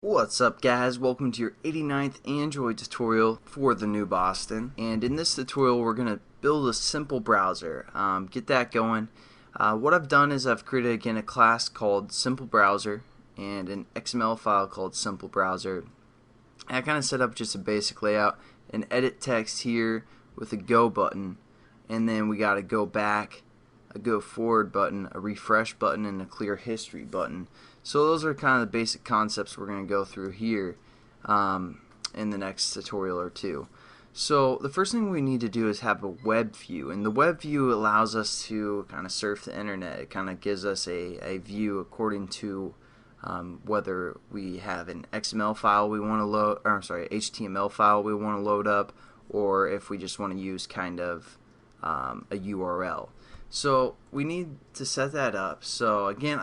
What's up guys, welcome to your 89th Android tutorial for the new Boston, and in this tutorial we're going to build a simple browser, get that going. What I've done is I've created again a class called Simple Browser and an XML file called Simple Browser. And I kind of set up just a basic layout, an edit text here with a go button, and then we got a go back, a go forward button, a refresh button, and a clear history button. So those are kind of the basic concepts we're going to go through here in the next tutorial or two. So the first thing we need to do is have a web view, and the web view allows us to kind of surf the internet. It kind of gives us a view according to whether we have an XML file we want to load, or I'm sorry, HTML file we want to load up, or if we just want to use kind of a URL. So we need to set that up. So again,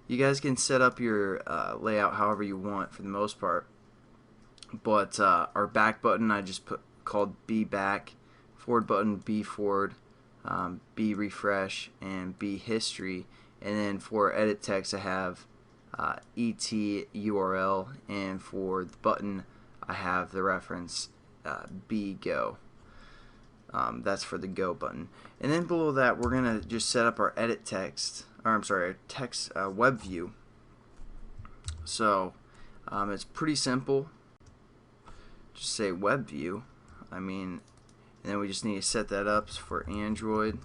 you guys can set up your layout however you want for the most part, but our back button I just called B back, forward button B forward, B refresh, and B history, and then for edit text I have ET URL, and for the button I have the reference B go. That's for the go button, and then below that we're gonna just set up our edit text, or I'm sorry, text web view. So it's pretty simple. Just say web view. And then we just need to set that up for Android.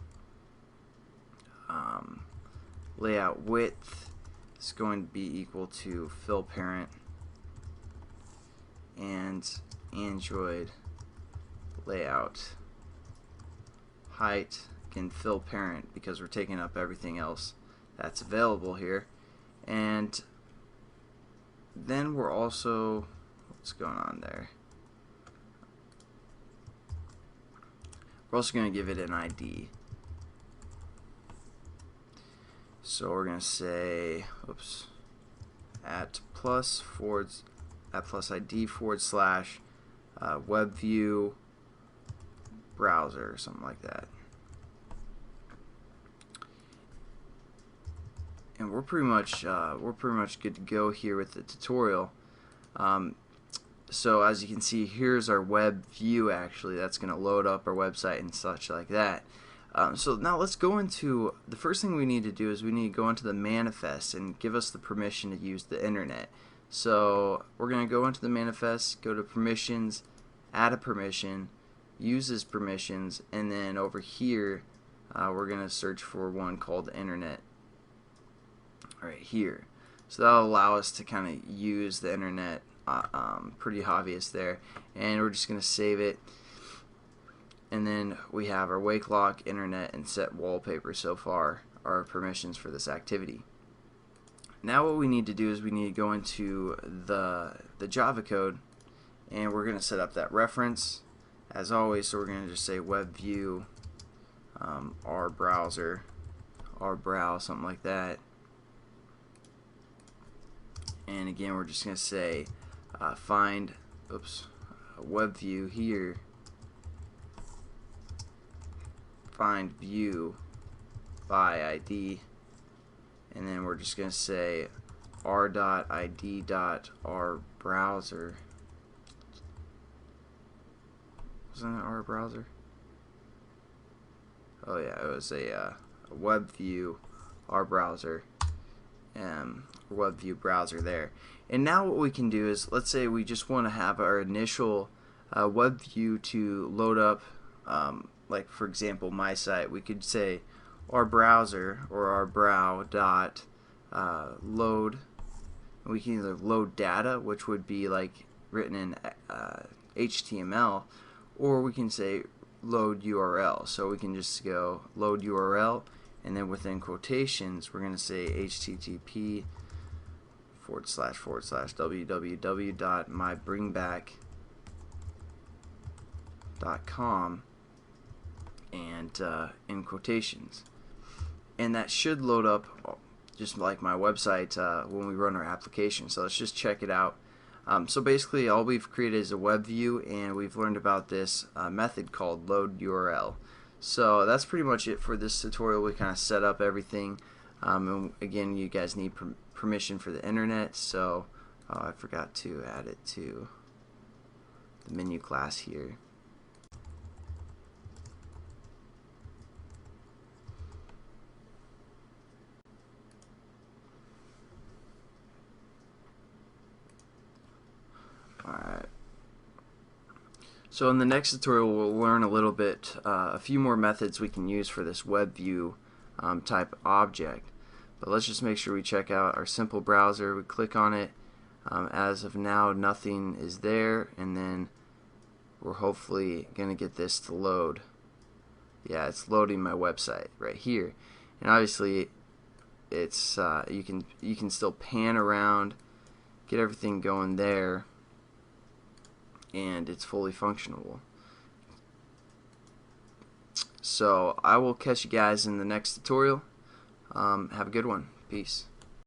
Layout width is going to be equal to fill parent, and Android layout height can fill parent because we're taking up everything else that's available here. And then we're also, what's going on there, we're also going to give it an ID. So we're going to say, oops, at plus ID forward slash WebView browser or something like that. And we're pretty much good to go here with the tutorial. So as you can see, here's our web view. Actually, that's going to load up our website and such like that. So now let's go into the first thing we need to do is we need to go into the manifest and give us the permission to use the internet. So we're going to go into the manifest, go to permissions, add a permission, uses permissions, and then over here we're going to search for one called internet right here. So that'll allow us to kind of use the internet, pretty obvious there, and we're just going to save it. And then we have our wake lock, internet, and set wallpaper so far are permissions for this activity. Now what we need to do is we need to go into the Java code, and we're going to set up that reference as always. So we're going to just say web view our browser, our browse, something like that. And again, we're just going to say find web view here, find view by ID, and then we're just going to say r.id.our browser. Wasn't it our browser? Oh yeah, it was a web view our browser, web view browser there. And now what we can do is, let's say we just want to have our initial web view to load up, like for example my site. We could say our browser or our brow dot load. We can either load data, which would be like written in HTML, or we can say load URL. So we can just go load URL, and then within quotations we're going to say http / www.mybringback.com, and in quotations, and that should load up just like my website when we run our application. So let's just check it out. So basically all we've created is a web view, and we've learned about this method called load URL. So that's pretty much it for this tutorial. We kind of set up everything, and again, you guys need permission for the internet, so Oh, I forgot to add it to the menu class here. Alright. So in the next tutorial we'll learn a little bit, a few more methods we can use for this WebView type object. But let's just make sure we check out our simple browser. We click on it. As of now, nothing is there, and then we're hopefully going to get this to load. Yeah, it's loading my website right here, and obviously it's you can still pan around, get everything going there, and it's fully functional. So I will catch you guys in the next tutorial. Have a good one. Peace.